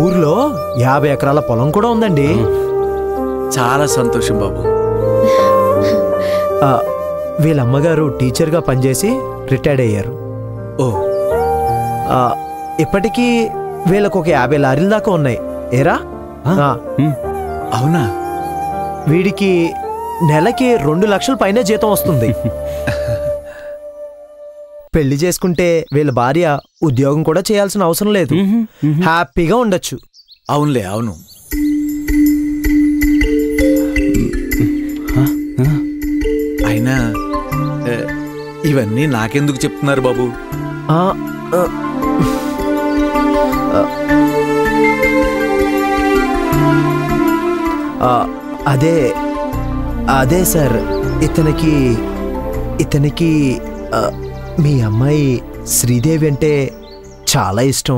ఊర్లో 50 ఎకరాల పొలం కూడా ఉందండి. చాలా సంతోషం బాబు. వీళ్ళమ్మగారు టీచర్గా పనిచేసి రిటైర్డ్ అయ్యారు. ఓ, ఇప్పటికీ వీళ్ళకు ఒక 50 లారీల దాకా ఉన్నాయి. ఏరా? అవునా? వీడికి నెలకి 2 లక్షల పైన జీతం వస్తుంది. పెళ్లి చేసుకుంటే వీళ్ళ భార్య ఉద్యోగం కూడా చేయాల్సిన అవసరం లేదు, హ్యాపీగా ఉండొచ్చు. అవునులే, అవును. అయినా ఇవన్నీ నాకెందుకు చెప్తున్నారు బాబు? అదే సార్, ఇతనికి మీ అమ్మాయి శ్రీదేవి అంటే చాలా ఇష్టం.